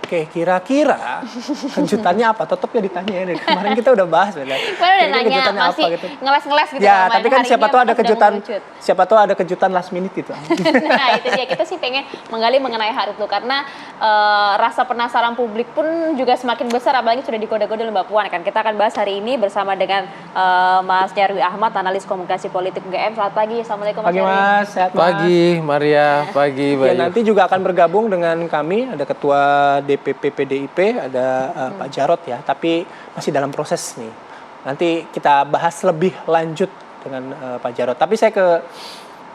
Oke, kira-kira kejutannya apa? Tetap ya ditanya ya. Dari kemarin kita udah bahas ya. Kemarin udah nanya, masih gitu. ngeles-ngeles gitu. Ya, tapi kan siapa tahu ada kejutan last minute gitu. Nah, itu dia. Kita sih pengen menggali mengenai hal itu karena rasa penasaran publik pun juga semakin besar, apalagi sudah dikode-kode oleh Mbak Puan kan. Kita akan bahas hari ini bersama dengan Mas Nyarwi Ahmad, analis komunikasi politik UGM. Selamat pagi, assalamualaikum Mas. Pagi Mas, sehat Mas. Pagi Maria, pagi Bayu. Ya, nanti juga akan bergabung dengan kami, ada Ketua DPP PDIP, ada Pak Jarod ya, tapi masih dalam proses nih. Nanti kita bahas lebih lanjut dengan Pak Jarod. Tapi saya ke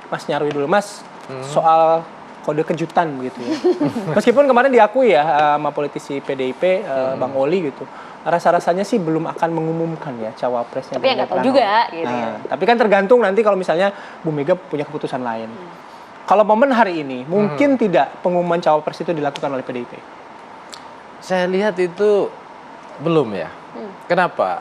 Mas Nyarwi dulu, Mas, soal kode kejutan begitu ya. Meskipun kemarin diakui ya sama politisi PDIP, Bang Oli gitu, rasa-rasanya sih belum akan mengumumkan ya cawapresnya. Tapi ya nggak tahu juga gitu ya. Tapi kan tergantung nanti kalau misalnya Bu Mega punya keputusan lain. Kalau momen hari ini, mungkin tidak pengumuman cawapres itu dilakukan oleh PDIP? Saya lihat itu belum ya. Kenapa?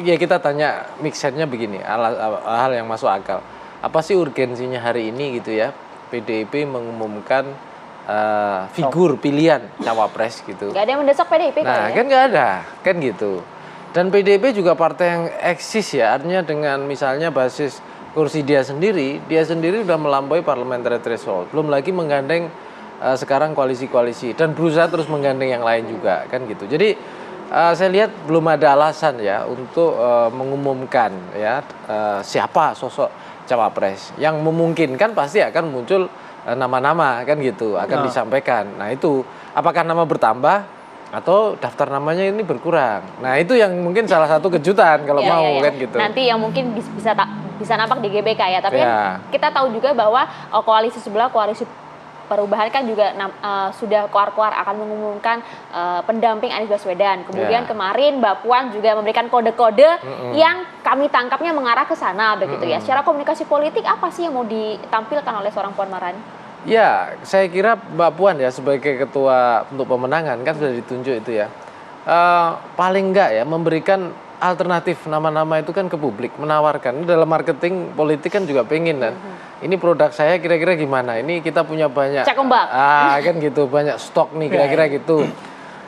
Ya kita tanya mixernya begini, hal yang masuk akal. Apa sih urgensinya hari ini gitu ya? PDIP mengumumkan figur pilihan cawapres gitu. Gak ada yang mendesak PDIP Nah, kan nggak ada, kan gitu. Dan PDIP juga partai yang eksis ya, artinya dengan misalnya basis kursi dia sendiri sudah melampaui parliamentary threshold. Belum lagi menggandeng sekarang koalisi-koalisi dan berusaha terus menggandeng yang lain juga, kan gitu. Jadi saya lihat belum ada alasan ya untuk mengumumkan ya siapa sosok cawapres. Yang memungkinkan pasti akan muncul nama-nama kan gitu, akan disampaikan. Nah itu apakah nama bertambah atau daftar namanya ini berkurang. Nah itu yang mungkin salah satu kejutan kalau mau kan gitu. Nanti yang mungkin bisa nampak di GBK ya. Tapi kan kita tahu juga bahwa koalisi sebelah, koalisi perubahan kan juga sudah keluar akan mengumumkan pendamping Anies Baswedan. Kemudian kemarin Mbak Puan juga memberikan kode-kode yang kami tangkapnya mengarah ke sana begitu ya. Secara komunikasi politik apa sih yang mau ditampilkan oleh seorang Puan Maharani? Ya, saya kira Mbak Puan ya sebagai ketua untuk pemenangan kan sudah ditunjuk itu ya. Paling enggak ya memberikan alternatif nama-nama itu kan ke publik, menawarkan. Ini dalam marketing politik kan juga pengen kan. Ini produk saya kira-kira gimana? Ini kita punya banyak. Cek ombak. Kan gitu, banyak stok nih kira-kira gitu.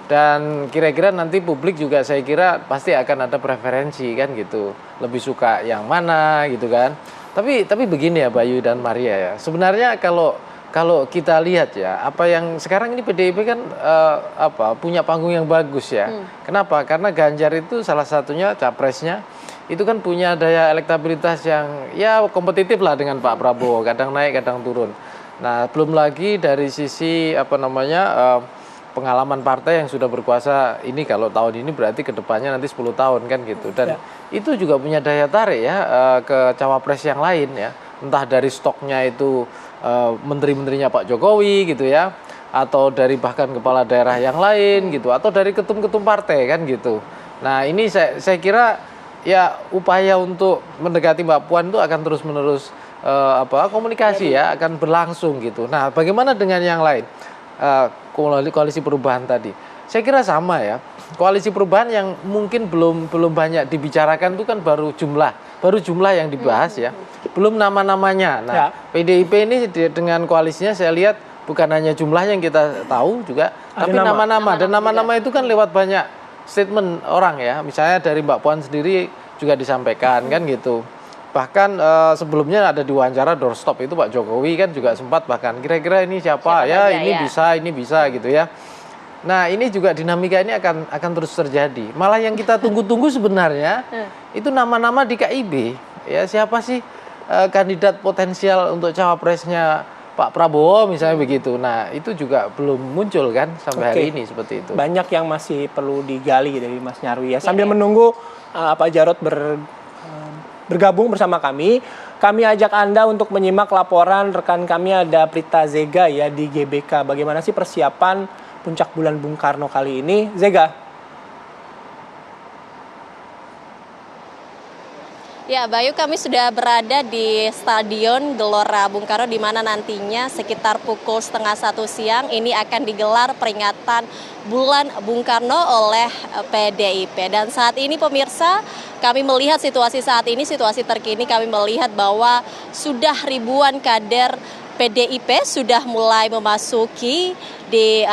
Dan kira-kira nanti publik juga saya kira pasti akan ada preferensi kan gitu. Lebih suka yang mana gitu kan. Tapi begini ya Bayu dan Maria ya. Sebenarnya kalau kita lihat ya, apa yang sekarang ini PDIP kan punya panggung yang bagus ya. Kenapa? Karena Ganjar itu salah satunya capresnya itu kan punya daya elektabilitas yang ya kompetitif lah dengan Pak Prabowo, kadang naik kadang turun. Nah, belum lagi dari sisi pengalaman partai yang sudah berkuasa ini, kalau tahun ini berarti kedepannya nanti 10 tahun kan gitu. Dan itu juga punya daya tarik ya ke cawapres yang lain ya. Entah dari stoknya itu menteri-menterinya Pak Jokowi gitu ya, atau dari bahkan kepala daerah yang lain gitu, atau dari ketum-ketum partai kan gitu. Nah ini saya kira ya upaya untuk mendekati Mbak Puan itu akan terus-menerus komunikasi ya, akan berlangsung gitu. Nah bagaimana dengan yang lain? Koalisi perubahan tadi, saya kira sama ya. Koalisi perubahan yang mungkin belum banyak dibicarakan itu kan baru jumlah yang dibahas ya, belum nama-namanya. Nah PDIP ini dengan koalisinya saya lihat bukan hanya jumlahnya yang kita tahu juga, tapi nama-nama. Dan nama-nama itu kan lewat banyak statement orang ya, misalnya dari Mbak Puan sendiri juga disampaikan kan gitu. Bahkan sebelumnya ada diwawancara doorstop itu Pak Jokowi kan juga sempat bahkan kira-kira ini siapa ya, ini bisa gitu ya. Nah ini juga dinamika ini akan terus terjadi. Malah yang kita tunggu-tunggu sebenarnya itu nama-nama di KIB ya, siapa sih kandidat potensial untuk cawapresnya Pak Prabowo misalnya begitu. Nah itu juga belum muncul kan sampai hari ini seperti itu. Banyak yang masih perlu digali dari Mas Nyarwi ya. Sambil menunggu Pak Jarod bergabung bersama kami ajak Anda untuk menyimak laporan rekan kami, ada Prita Zega ya di GBK. Bagaimana sih persiapan puncak bulan Bung Karno kali ini, Zega? Ya, Bayu, kami sudah berada di Stadion Gelora Bung Karno di mana nantinya sekitar pukul 12:30 siang ini akan digelar peringatan Bulan Bung Karno oleh PDIP. Dan saat ini pemirsa, kami melihat situasi saat ini, situasi terkini, kami melihat bahwa sudah ribuan kader PDIP sudah mulai memasuki di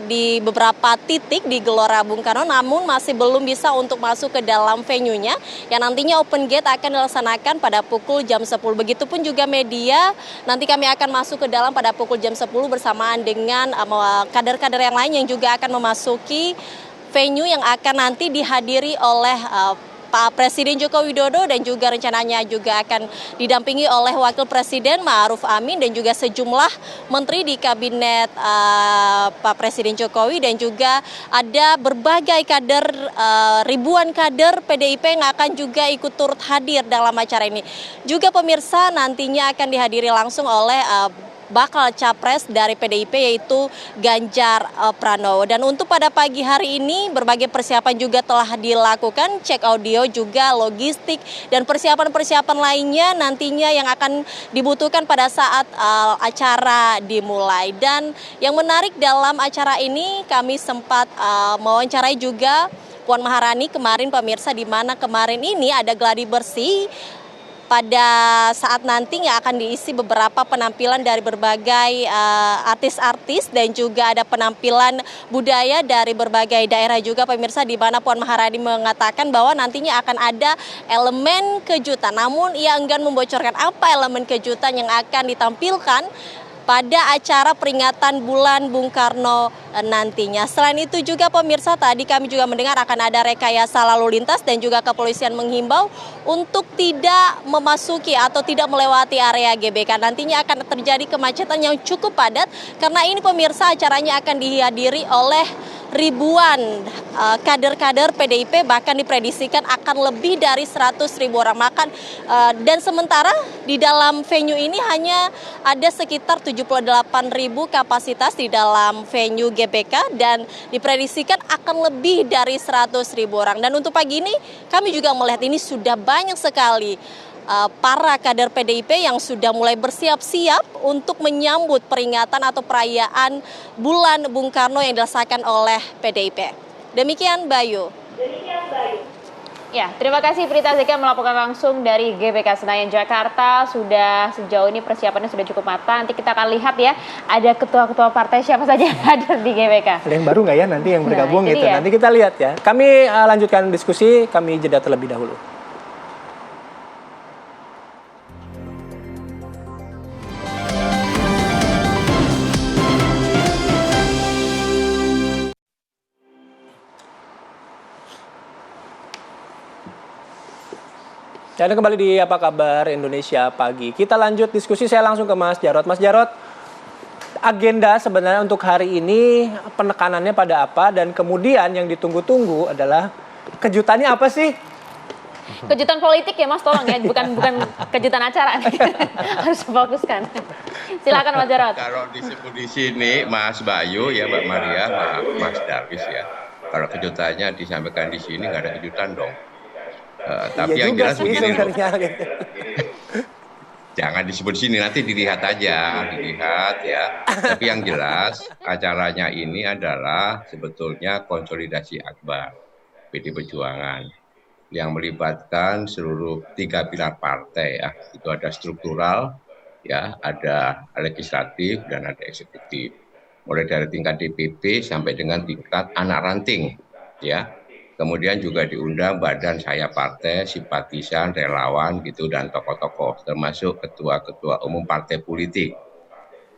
di beberapa titik di Gelora Bung Karno, namun masih belum bisa untuk masuk ke dalam venue-nya yang nantinya open gate akan dilaksanakan pada pukul jam 10. Begitupun juga media, nanti kami akan masuk ke dalam pada pukul jam 10 bersamaan dengan kader-kader yang lain yang juga akan memasuki venue yang akan nanti dihadiri oleh Pak Presiden Joko Widodo dan juga rencananya juga akan didampingi oleh Wakil Presiden Ma'ruf Amin dan juga sejumlah menteri di kabinet Pak Presiden Jokowi, dan juga ada berbagai kader, ribuan kader PDIP yang akan juga ikut turut hadir dalam acara ini. Juga pemirsa, nantinya akan dihadiri langsung oleh bakal capres dari PDIP yaitu Ganjar Pranowo. Dan untuk pada pagi hari ini berbagai persiapan juga telah dilakukan, cek audio juga logistik dan persiapan-persiapan lainnya nantinya yang akan dibutuhkan pada saat acara dimulai. Dan yang menarik dalam acara ini, kami sempat mewawancarai juga Puan Maharani kemarin pemirsa, di mana kemarin ini ada gladi bersih pada saat nanti yang akan diisi beberapa penampilan dari berbagai artis-artis dan juga ada penampilan budaya dari berbagai daerah juga pemirsa, di mana Puan Maharani mengatakan bahwa nantinya akan ada elemen kejutan, namun ia enggan membocorkan apa elemen kejutan yang akan ditampilkan pada acara peringatan Bulan Bung Karno nantinya. Selain itu juga pemirsa, tadi kami juga mendengar akan ada rekayasa lalu lintas dan juga kepolisian menghimbau untuk tidak memasuki atau tidak melewati area GBK. Nantinya akan terjadi kemacetan yang cukup padat karena ini pemirsa acaranya akan dihadiri oleh ribuan kader-kader PDIP, bahkan diprediksikan akan lebih dari 100.000 orang makan. Dan sementara di dalam venue ini hanya ada sekitar 78.000 kapasitas di dalam venue GBK dan diprediksikan akan lebih dari 100.000 orang. Dan untuk pagi ini kami juga melihat ini sudah banyak sekali para kader PDIP yang sudah mulai bersiap-siap untuk menyambut peringatan atau perayaan Bulan Bung Karno yang dirasakan oleh PDIP. Demikian Bayu. Ya, terima kasih Prita Zeka melaporkan langsung dari GBK Senayan Jakarta. Sudah sejauh ini persiapannya sudah cukup matang. Nanti kita akan lihat ya, ada ketua-ketua partai siapa saja yang hadir di GBK. Ada yang baru nggak ya nanti yang bergabung gitu? Ya. Nanti kita lihat ya. Kami lanjutkan diskusi, kami jeda terlebih dahulu. Dan kembali di Apa Kabar Indonesia Pagi. Kita lanjut diskusi, saya langsung ke Mas Jarod. Mas Jarod, agenda sebenarnya untuk hari ini penekanannya pada apa? Dan kemudian yang ditunggu-tunggu adalah kejutannya apa sih? Kejutan politik ya Mas, tolong ya, bukan kejutan acara. Harus fokuskan. Silakan Mas Jarod. Kalau disebut di sini Mas Bayu ya, Mbak Maria, Mas Darwis ya. Kalau kejutannya disampaikan di sini nggak ada kejutan dong. Tapi yang jelas begini loh. Jangan disebut sini, nanti dilihat aja, dilihat ya. Tapi yang jelas acaranya ini adalah sebetulnya konsolidasi akbar PD Perjuangan yang melibatkan seluruh 3 pilar partai ya. Itu ada struktural ya, ada legislatif dan ada eksekutif. Mulai dari tingkat DPP sampai dengan tingkat anak ranting ya. Kemudian juga diundang badan saya partai, simpatisan, relawan gitu, dan tokoh-tokoh termasuk ketua-ketua umum partai politik.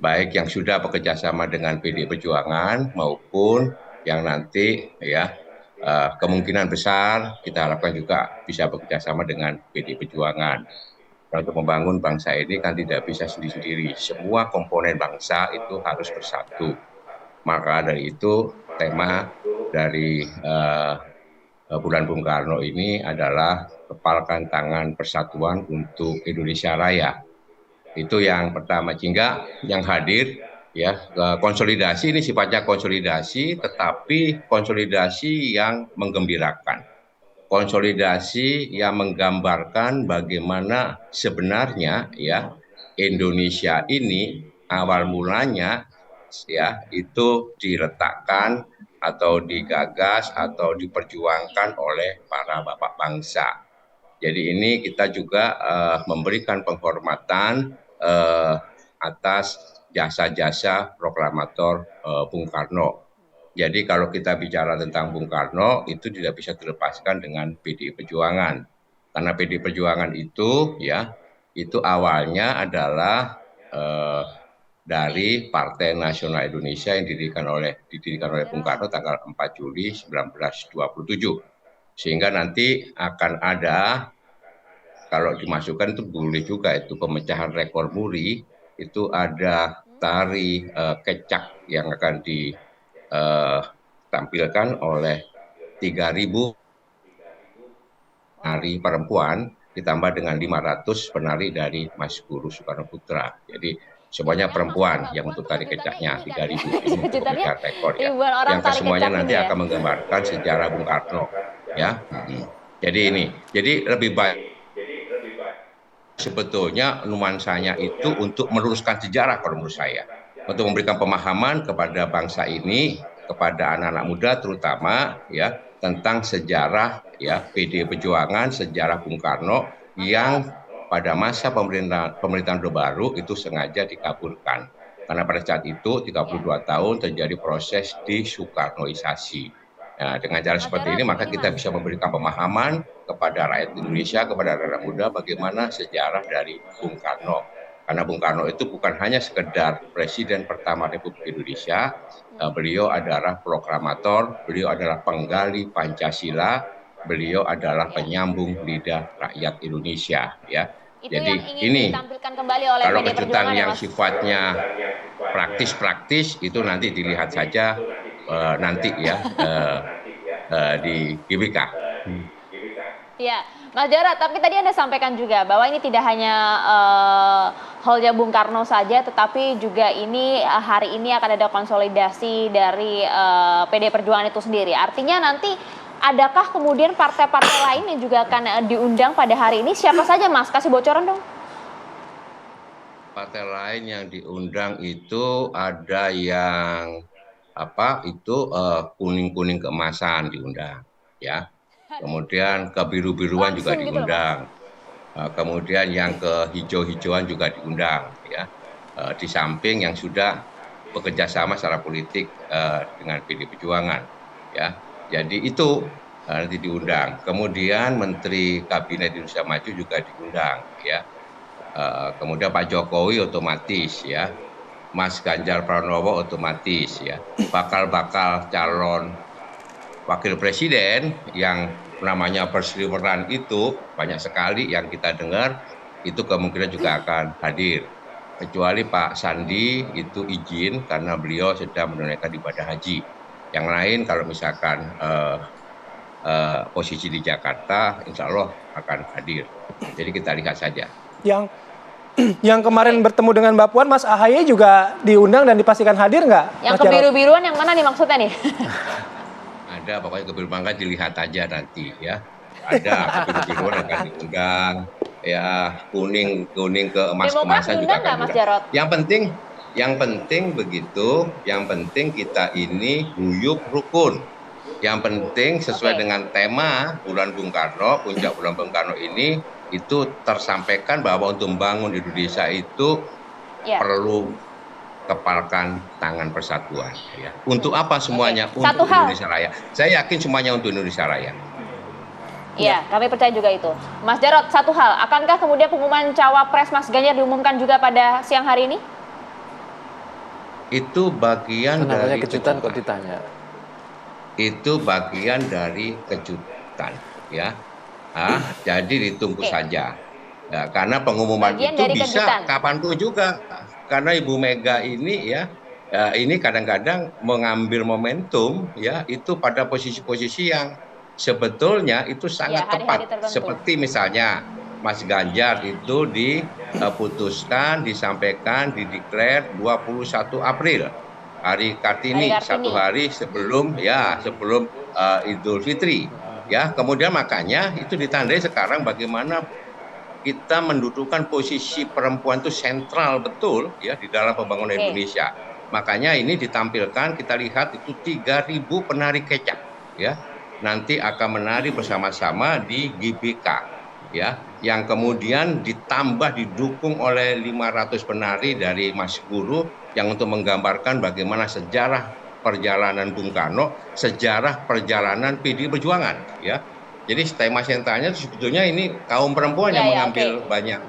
Baik yang sudah bekerjasama dengan PD Perjuangan maupun yang nanti ya kemungkinan besar kita harapkan juga bisa bekerjasama dengan PD Perjuangan. Untuk membangun bangsa ini kan tidak bisa sendiri-sendiri. Semua komponen bangsa itu harus bersatu. Maka dari itu tema dari Bulan Bung Karno ini adalah kepalkan tangan persatuan untuk Indonesia Raya. Itu yang pertama, sehingga yang hadir ya konsolidasi ini sifatnya konsolidasi, tetapi konsolidasi yang menggembirakan. Konsolidasi yang menggambarkan bagaimana sebenarnya ya Indonesia ini awal mulanya ya itu diletakkan atau digagas atau diperjuangkan oleh para bapak bangsa. Jadi ini kita juga memberikan penghormatan atas jasa-jasa proklamator Bung Karno. Jadi kalau kita bicara tentang Bung Karno itu tidak bisa dilepaskan dengan PDI Perjuangan. Karena PDI Perjuangan itu ya itu awalnya adalah dari Partai Nasional Indonesia yang didirikan oleh Bung Karno tanggal 4 Juli 1927. Sehingga nanti akan ada, kalau dimasukkan itu boleh juga, itu pemecahan rekor muri, itu ada tari kecak yang akan ditampilkan oleh 3.000 penari perempuan ditambah dengan 500 penari dari Mas Guru Soekarno Putra. Jadi semuanya perempuan yang untuk tari kecaknya 3.000 ini untuk pemecahan rekor ya. Yang kesemuanya nanti akan menggambarkan sejarah Bung Karno ya. Jadi lebih baik sebetulnya nuansanya itu untuk meluruskan sejarah kalau menurut saya, untuk memberikan pemahaman kepada bangsa ini, kepada anak-anak muda terutama ya, tentang sejarah ya PDI Perjuangan, sejarah Bung Karno yang pada masa pemerintahan Orde Baru itu sengaja dikabulkan. Karena pada saat itu 32 tahun terjadi proses desoekarnoisasi. Nah, dengan cara seperti ini maka kita bisa memberikan pemahaman kepada rakyat Indonesia, kepada anak muda bagaimana sejarah dari Bung Karno. Karena Bung Karno itu bukan hanya sekedar Presiden pertama Republik Indonesia, beliau adalah proklamator, beliau adalah penggali Pancasila, beliau adalah penyambung lidah rakyat Indonesia. Ya. Itu jadi yang ingin ini ditampilkan kembali oleh kalau PDI kejutan Perjuangan yang ya, sifatnya praktis itu nanti dilihat saja nanti ya di GBK. Iya, Mas Jarod, tapi tadi Anda sampaikan juga bahwa ini tidak hanya hallnya Bung Karno saja, tetapi juga ini hari ini akan ada konsolidasi dari PDI Perjuangan itu sendiri. Artinya nanti adakah kemudian partai-partai lain yang juga akan diundang pada hari ini? Siapa saja, Mas? Kasih bocoran dong. Partai lain yang diundang itu ada yang kuning-kuning keemasan diundang, ya. Kemudian ke biru-biruan juga diundang. Kemudian yang ke hijau-hijauan juga diundang, ya. Di samping yang sudah bekerja sama secara politik dengan PDI Perjuangan, ya. Jadi itu nanti diundang. Kemudian Menteri Kabinet Indonesia Maju juga diundang, ya. Kemudian Pak Jokowi otomatis, ya. Mas Ganjar Pranowo otomatis, ya. Bakal calon wakil presiden yang namanya berseliweran itu banyak sekali yang kita dengar itu kemungkinan juga akan hadir. Kecuali Pak Sandi itu izin karena beliau sedang menunaikan ibadah haji. Yang lain kalau misalkan posisi di Jakarta, insya Allah akan hadir. Jadi kita lihat saja. Yang kemarin bertemu dengan Mbak Puan, Mas AHY juga diundang dan dipastikan hadir nggak? Yang kebiru-biruan yang mana nih maksudnya nih? Ada, pokoknya kebiru-biruan dilihat aja nanti ya. Ada kebiru-biruan akan diundang, ya kuning ke emas-emasan juga akan diundang. Yang penting begitu, yang penting kita ini guyup rukun. Yang penting sesuai dengan tema bulan Bung Karno, puncak bulan Bung Karno ini, itu tersampaikan bahwa untuk membangun Indonesia itu perlu kepalkan tangan persatuan. Ya. Untuk apa semuanya? Untuk Indonesia Raya. Saya yakin semuanya untuk Indonesia Raya. Iya, kami percaya juga itu. Mas Jarod, satu hal, akankah kemudian pengumuman cawapres Mas Ganjar diumumkan juga pada siang hari ini? Itu bagian dari kejutan kok ditanya. Itu bagian dari kejutan, ya. Jadi ditunggu saja. Ya, karena pengumuman itu bisa kapanpun juga. Karena Ibu Mega ini ya, ini kadang-kadang mengambil momentum ya itu pada posisi-posisi yang sebetulnya itu sangat tepat. Seperti misalnya Mas Ganjar itu diputuskan, disampaikan, dideklar 21 April. Hari Kartini, satu hari sebelum Idul Fitri. Ya, kemudian makanya itu ditandai sekarang bagaimana kita mendudukan posisi perempuan itu sentral betul ya di dalam pembangunan Indonesia. Makanya ini ditampilkan, kita lihat itu 3.000 penari kecak ya. Nanti akan menari bersama-sama di GBK ya, yang kemudian ditambah didukung oleh 500 penari dari Mas Guru yang untuk menggambarkan bagaimana sejarah perjalanan Bung Karno, sejarah perjalanan PDI Perjuangan, ya. Jadi tema sentralnya sebetulnya ini kaum perempuan yang mengambil banyak.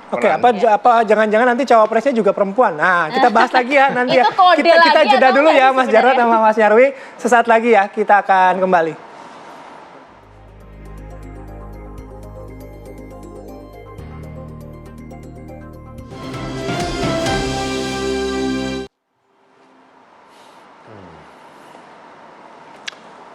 Oke, apa jangan-jangan nanti cawapresnya juga perempuan? Nah, kita bahas lagi ya nanti ya. Kita jeda dulu ya Mas Jarod sama Mas Nyarwi. Sesaat lagi ya kita akan kembali.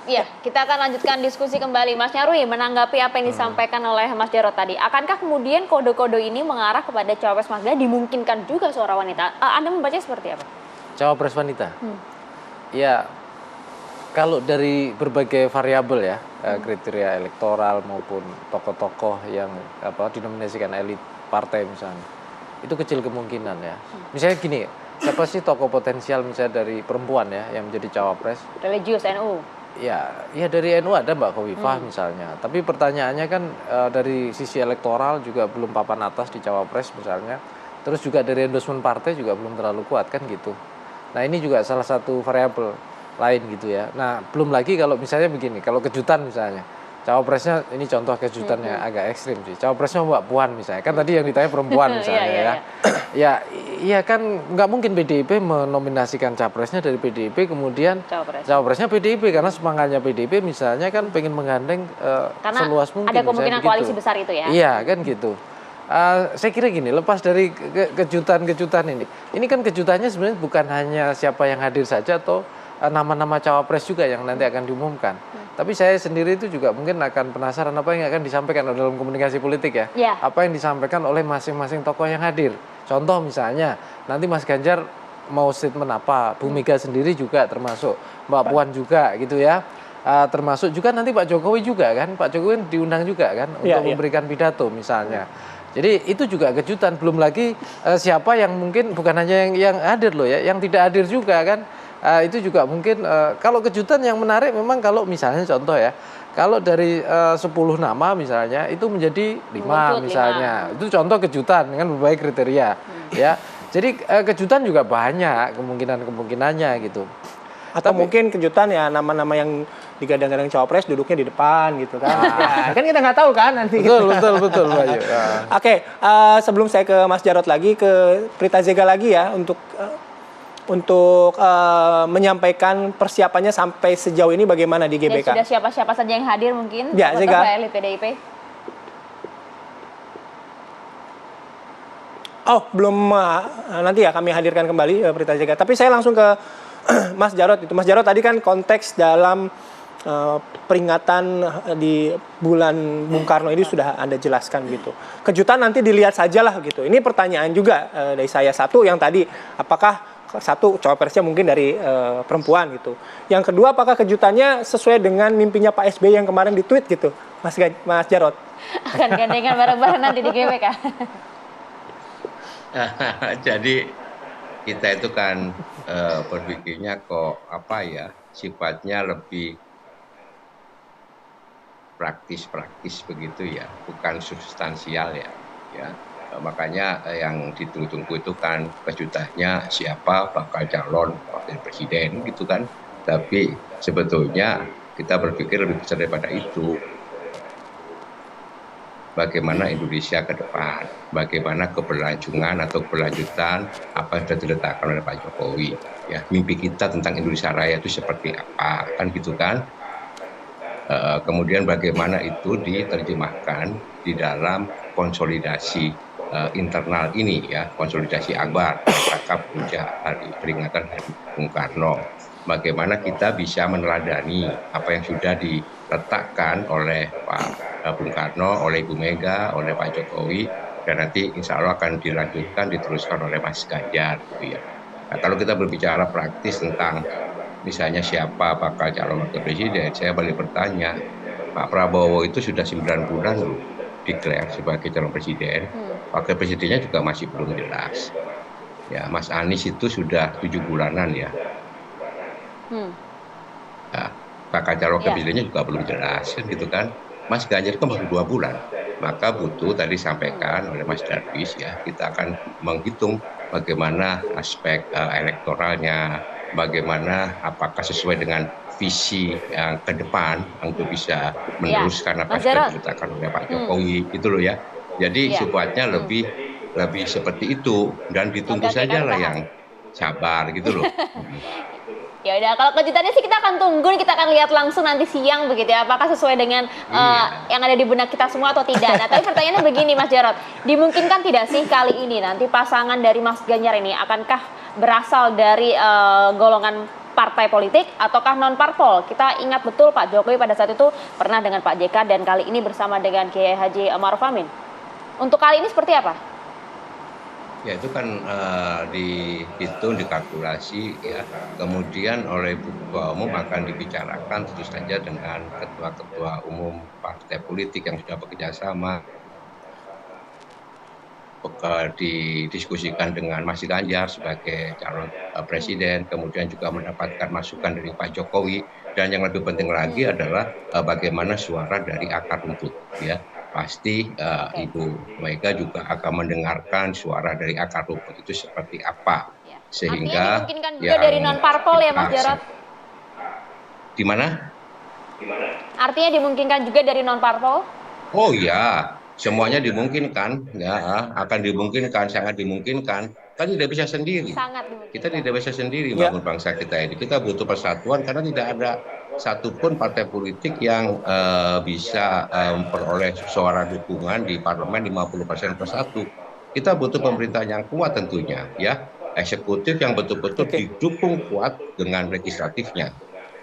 Iya, kita akan lanjutkan diskusi kembali. Mas Nyarwi, menanggapi apa yang disampaikan oleh Mas Jarod tadi, akankah kemudian kode-kode ini mengarah kepada cawapres Mas Ganjar dimungkinkan juga seorang wanita? Anda membacanya seperti apa? Cawapres wanita? Ya, kalau dari berbagai variabel ya, kriteria elektoral maupun tokoh-tokoh yang dinominasikan elit partai misalnya, itu kecil kemungkinan ya. Misalnya gini, siapa sih tokoh potensial misalnya dari perempuan ya yang menjadi cawapres? Religius NU. Ya dari NU ada Mbak Khofifah misalnya. Tapi pertanyaannya kan dari sisi elektoral juga belum papan atas di cawapres misalnya. Terus juga dari endorsement partai juga belum terlalu kuat kan gitu. Nah ini juga salah satu variabel lain gitu ya. Nah belum lagi kalau misalnya begini, kalau kejutan misalnya. Cawapresnya ini contoh kejutannya agak ekstrim sih. Cawapresnya Mbak Puan misalnya. Kan tadi yang ditanya perempuan misalnya ya kan nggak mungkin PDIP menominasikan capresnya dari PDIP kemudian cawapresnya PDIP karena semangatnya PDIP misalnya kan pengen menggandeng seluas mungkin. Ada kemungkinan koalisi besar itu ya. Iya kan gitu. Saya kira gini, lepas dari kejutan-kejutan ini kan kejutannya sebenarnya bukan hanya siapa yang hadir saja atau nama-nama cawapres juga yang nanti akan diumumkan. Tapi saya sendiri itu juga mungkin akan penasaran apa yang akan disampaikan dalam komunikasi politik ya. Apa yang disampaikan oleh masing-masing tokoh yang hadir. Contoh misalnya, nanti Mas Ganjar mau statement apa, Bu Mega sendiri juga termasuk, Mbak Puan juga gitu ya. Termasuk juga nanti Pak Jokowi juga kan, Pak Jokowi diundang juga kan untuk memberikan pidato misalnya. Jadi itu juga kejutan, belum lagi siapa yang mungkin bukan hanya yang hadir loh ya, yang tidak hadir juga kan. Itu juga mungkin kalau kejutan yang menarik memang kalau misalnya contoh ya, kalau dari 10 nama misalnya itu menjadi 5 misalnya. Itu contoh kejutan dengan berbagai kriteria ya. Jadi kejutan juga banyak kemungkinannya gitu. Atau mungkin kejutan ya nama-nama yang digadang-gadang cawapres duduknya di depan gitu kan. Ya, kan kita nggak tahu kan nanti. Betul Pak Yu. Oke, sebelum saya ke Mas Jarod lagi, ke Prita Zega lagi ya untuk menyampaikan persiapannya sampai sejauh ini bagaimana di GBK. Dan sudah siapa-siapa saja yang hadir mungkin? Ya, Zega. Elit PDIP. Oh, belum, nanti ya kami hadirkan kembali Prita Zega. Tapi saya langsung ke Mas Jarod itu. Mas Jarod tadi kan konteks dalam peringatan di bulan Bung Karno ini sudah Anda jelaskan gitu. Kejutan nanti dilihat sajalah gitu. Ini pertanyaan juga dari saya. Satu yang tadi, apakah satu cawapresnya mungkin dari perempuan gitu. Yang kedua, apakah kejutannya sesuai dengan mimpinya Pak SBY yang kemarin di-tweet gitu, Mas Jarod? Akan gandengan bareng-bareng nanti di GBK. Jadi kita itu kan berpikirnya kok sifatnya lebih praktis begitu ya, bukan substansial ya. Makanya yang ditunggu itu kan kejutannya siapa bakal calon wakil presiden gitu kan. Tapi sebetulnya kita berpikir lebih besar daripada itu. Bagaimana Indonesia ke depan, bagaimana keberlanjutan atau keberlanjutan apa yang sudah diletakkan oleh Pak Jokowi. Ya, mimpi kita tentang Indonesia Raya itu seperti apa, kan gitu kan. Kemudian bagaimana itu diterjemahkan di dalam konsolidasi internal ini ya, konsolidasi akbar rangka puncak peringatan Hari Bung Karno. Bagaimana kita bisa meneladani apa yang sudah diletakkan oleh Pak Bung Karno, oleh Ibu Mega, oleh Pak Jokowi, dan nanti insya Allah akan dilanjutkan, diteruskan oleh Mas Ganjar gitu ya. Nah, kalau kita berbicara praktis tentang misalnya siapa bakal calon wakil presiden, saya balik bertanya, Pak Prabowo itu sudah 9 bulan loh declare sebagai calon presiden, wakil presidennya juga masih belum jelas. Ya, Mas Anies itu sudah 7 bulanan ya. Nah, bakal calon wakil presidennya juga belum jelas, kan gitu kan. Mas Ganjar kan baru 2 bulan, maka butuh tadi sampaikan oleh Mas Darwis ya, kita akan menghitung bagaimana aspek elektoralnya, bagaimana apakah sesuai dengan visi yang ke depan untuk bisa meneruskan apa yang sudah diceritakan oleh Pak Jokowi itu loh ya. Jadi sifatnya lebih seperti itu dan ditunggu saja lah yang sabar gitu loh. Ya udah, kalau kejutannya sih kita akan tunggu, kita akan lihat langsung nanti siang begitu ya, apakah sesuai dengan yang ada di benak kita semua atau tidak. Nah, tapi pertanyaannya begini Mas Jarod, dimungkinkan tidak sih kali ini nanti pasangan dari Mas Ganjar ini akankah berasal dari golongan partai politik ataukah non parpol? Kita ingat betul Pak Jokowi pada saat itu pernah dengan Pak JK dan kali ini bersama dengan Kiai Haji Ma'ruf Amin. Untuk kali ini seperti apa? Ya itu kan dihitung, dikalkulasi ya, kemudian oleh Ketua Umum akan dibicarakan tentu saja dengan ketua-ketua umum partai politik yang sudah bekerja sama, didiskusikan dengan Mas Ganjar sebagai calon presiden, kemudian juga mendapatkan masukan dari Pak Jokowi, dan yang lebih penting lagi adalah bagaimana suara dari akar rumput ya. Pasti Ibu Mega juga akan mendengarkan suara dari akar rumput itu seperti apa, sehingga artinya dimungkinkan juga dari non parpol ya Mas Jarod? Di mana? Artinya dimungkinkan juga dari non parpol? Oh ya, semuanya dimungkinkan ya, akan dimungkinkan, sangat dimungkinkan. Kan tidak bisa sendiri. Kita tidak bisa sendiri bangun bangsa kita ini. Kita butuh persatuan karena tidak ada satupun partai politik yang bisa memperoleh suara dukungan di parlemen 50%+1. Kita butuh pemerintahan yang kuat tentunya ya, eksekutif yang betul-betul didukung kuat dengan legislatifnya.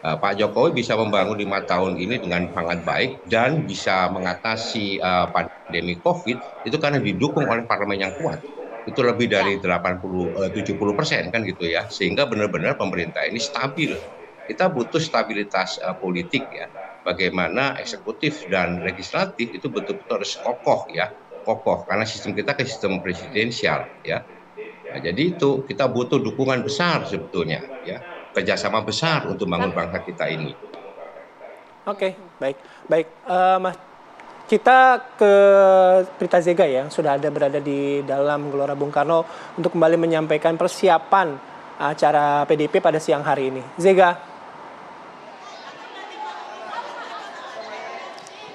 Pak Jokowi bisa membangun 5 tahun ini dengan sangat baik dan bisa mengatasi pandemi COVID itu karena didukung oleh parlemen yang kuat. Itu lebih dari 70% kan gitu ya, sehingga benar-benar pemerintah ini stabil. Kita butuh stabilitas politik ya, bagaimana eksekutif dan legislatif itu betul-betul harus kokoh ya, kokoh karena sistem kita ke sistem presidensial ya. Nah, jadi itu kita butuh dukungan besar sebetulnya ya, kerjasama besar untuk membangun bangsa kita ini. Oke, baik. Mas, kita ke Prita Zega ya, yang sudah berada di dalam Gelora Bung Karno untuk kembali menyampaikan persiapan acara PDIP pada siang hari ini. Zega.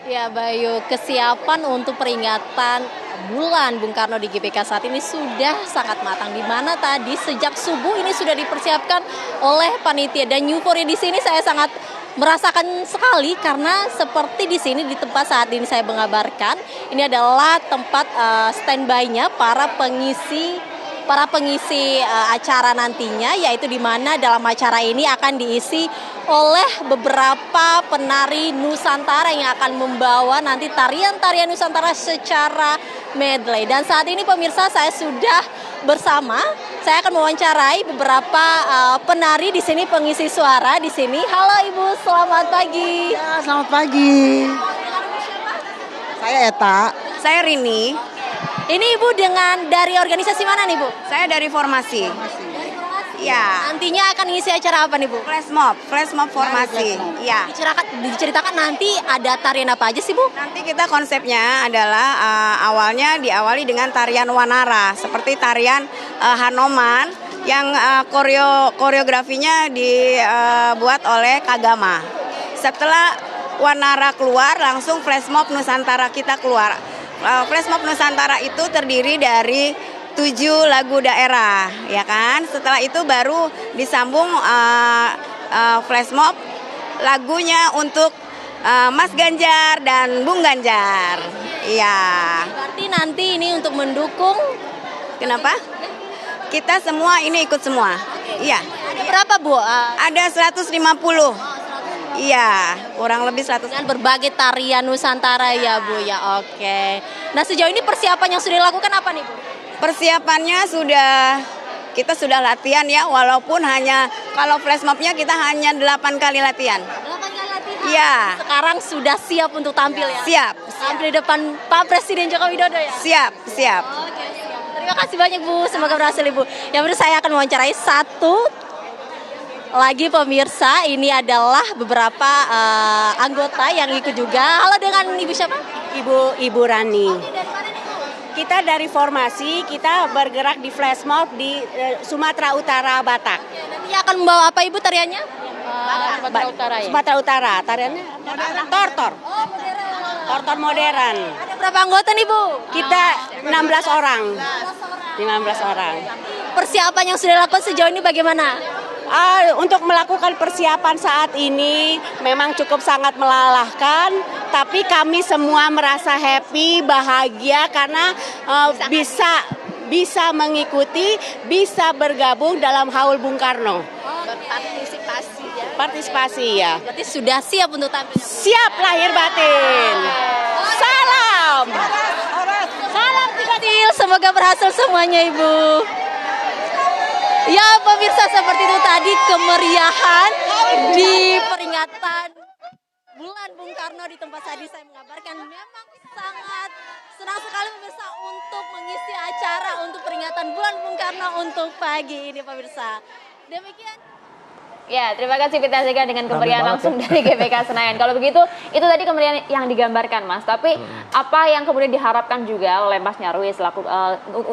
Ya Bayu, kesiapan untuk peringatan bulan Bung Karno di GBK saat ini sudah sangat matang. Di mana tadi sejak subuh ini sudah dipersiapkan oleh panitia, dan euforia di sini saya sangat merasakan sekali karena seperti di sini di tempat saat ini saya mengabarkan, ini adalah tempat standby-nya para pengisi acara nantinya, yaitu di mana dalam acara ini akan diisi oleh beberapa penari Nusantara yang akan membawa nanti tarian-tarian Nusantara secara medley. Dan saat ini pemirsa, saya sudah saya akan mewawancarai beberapa penari di sini, pengisi suara di sini. Halo Ibu, selamat pagi. Ya, selamat pagi. Saya Eta. Saya Rini. Ini Ibu dari organisasi mana nih Bu? Saya dari Formasi. Ya. Nantinya akan ngisi acara apa nih Bu? Flash mob formasi. Iya. Diceritakan nanti ada tarian apa aja sih Bu? Nanti kita konsepnya adalah awalnya diawali dengan tarian Wanara, seperti tarian Hanoman yang koreografinya dibuat oleh Kagama. Setelah Wanara keluar, langsung flash mob Nusantara kita keluar. Flash mob Nusantara itu terdiri dari 7 lagu daerah, ya kan? Setelah itu baru disambung flash mob lagunya untuk Mas Ganjar dan Bung Ganjar. Iya. Berarti nanti ini untuk mendukung. Kenapa? Kita semua ini ikut semua. Iya. Ada berapa Bu? Ada 150. Iya, kurang lebih 100. Dengan berbagai tarian Nusantara ya Bu ya. Oke. Nah, sejauh ini persiapan yang sudah dilakukan apa nih Bu? Persiapannya kita sudah latihan ya, walaupun kalau flash mobnya kita hanya 8 kali latihan. 8 kali latihan? Iya. Sekarang sudah siap untuk tampil ya? Siap. Tampil di depan Pak Presiden Joko Widodo ya? Siap. Oke, siap. Terima kasih banyak Bu, semoga berhasil Ibu. Yang berikut saya akan mewawancarai satu lagi pemirsa, ini adalah beberapa anggota yang ikut juga. Halo, dengan Ibu siapa? Ibu Rani. Oke, dari mana nih, Bu? Kita dari formasi, kita bergerak di flash mob di Sumatera Utara, Batak. Nanti akan membawa apa Ibu tariannya? Sumatera Utara ya? Sumatera Utara, tariannya tortor. Oh, modern. Tortor modern. Ada berapa anggota nih, Bu? Kita 16 orang. 15 orang. Persiapan yang sudah dilakukan sejauh ini bagaimana? Untuk melakukan persiapan saat ini memang cukup sangat melelahkan, tapi kami semua merasa happy, bahagia karena bisa mengikuti, bisa bergabung dalam Haul Bung Karno. Berpartisipasi ya. Partisipasi ya. Berarti sudah siap untuk tampil. Siap lahir batin. Salam. Salam kecil, semoga berhasil semuanya Ibu. Ya pemirsa, seperti itu tadi kemeriahan di peringatan Bulan Bung Karno di tempat tadi saya mengabarkan. Memang sangat senang sekali pemirsa untuk mengisi acara untuk peringatan Bulan Bung Karno untuk pagi ini pemirsa. Demikian. Ya, terima kasih Pita Zika dengan kemeriahan Ramai langsung banget dari GBK Senayan. Kalau begitu, itu tadi kemeriahan yang digambarkan, Mas. Tapi apa yang kemudian diharapkan juga oleh Mas Nyarwi selaku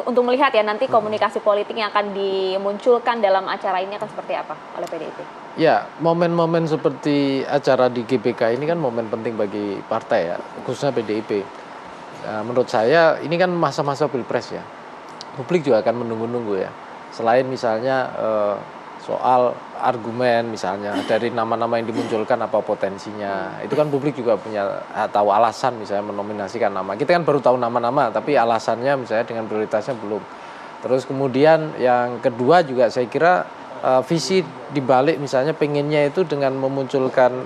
untuk melihat ya nanti komunikasi politik yang akan dimunculkan dalam acara ini akan seperti apa oleh PDIP? Ya, momen-momen seperti acara di GBK ini kan momen penting bagi partai ya, khususnya PDIP. Menurut saya ini kan masa-masa pilpres ya. Publik juga akan menunggu-nunggu ya. Selain misalnya soal argumen misalnya dari nama-nama yang dimunculkan apa potensinya, itu kan publik juga punya tahu alasan misalnya menominasikan nama. Kita kan baru tahu nama-nama, tapi alasannya misalnya dengan prioritasnya belum. Terus kemudian yang kedua juga saya kira visi dibalik misalnya pengennya itu dengan memunculkan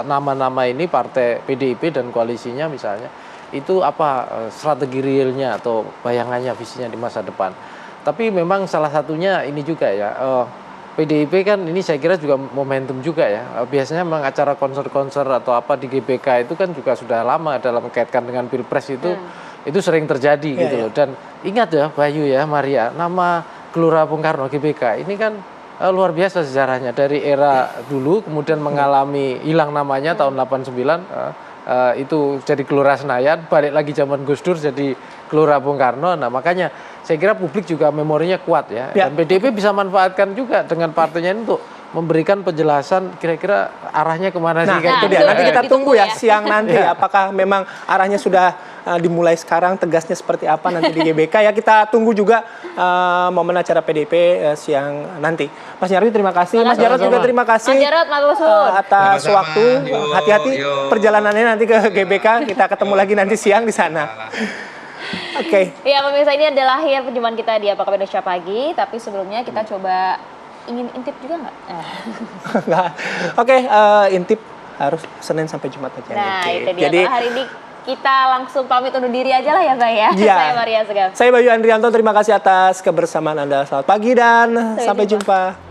nama-nama ini partai PDIP dan koalisinya misalnya itu apa strategi realnya atau bayangannya visinya di masa depan. Tapi memang salah satunya ini juga ya, PDIP kan ini saya kira juga momentum juga ya. Biasanya memang acara konser-konser atau apa di GBK itu kan juga sudah lama dalam mengkaitkan dengan Pilpres itu sering terjadi gitu loh. Dan ingat ya Bayu ya, Maria, nama Gelora Bung Karno GBK ini kan luar biasa sejarahnya. Dari era dulu kemudian mengalami hilang namanya tahun 89, itu jadi Gelora Senayan, balik lagi zaman Gus Dur jadi Gelora Bung Karno. Nah makanya saya kira publik juga memorinya kuat ya. Dan PDIP bisa manfaatkan juga dengan partainya ini untuk memberikan penjelasan kira-kira arahnya kemana sih. Nah itu dia, nanti kita tunggu ya siang nanti apakah memang arahnya sudah dimulai sekarang, tegasnya seperti apa nanti di GBK ya. Kita tunggu juga momen acara PDIP siang nanti. Mas Nyarwi terima kasih, Mas Jarod juga terima kasih. Mas Jarod, matur suwun. Atas Sama-sama. waktu, hati-hati perjalanannya nanti ke GBK, kita ketemu lagi nanti siang di sana. Oke. Ya pemirsa, ini adalah akhir perjumpaan kita di Apa Kabar Indonesia Pagi. Tapi sebelumnya kita coba ingin intip juga nggak? Oke, intip harus Senin sampai Jumat aja. Nah intip. itu dia. Jadi Kalau hari ini kita langsung pamit undur diri aja lah ya Pak ya. Iya. Saya Maria Segaf. saya Bayu Andrianto, terima kasih atas kebersamaan Anda. Selamat pagi dan sampai jumpa.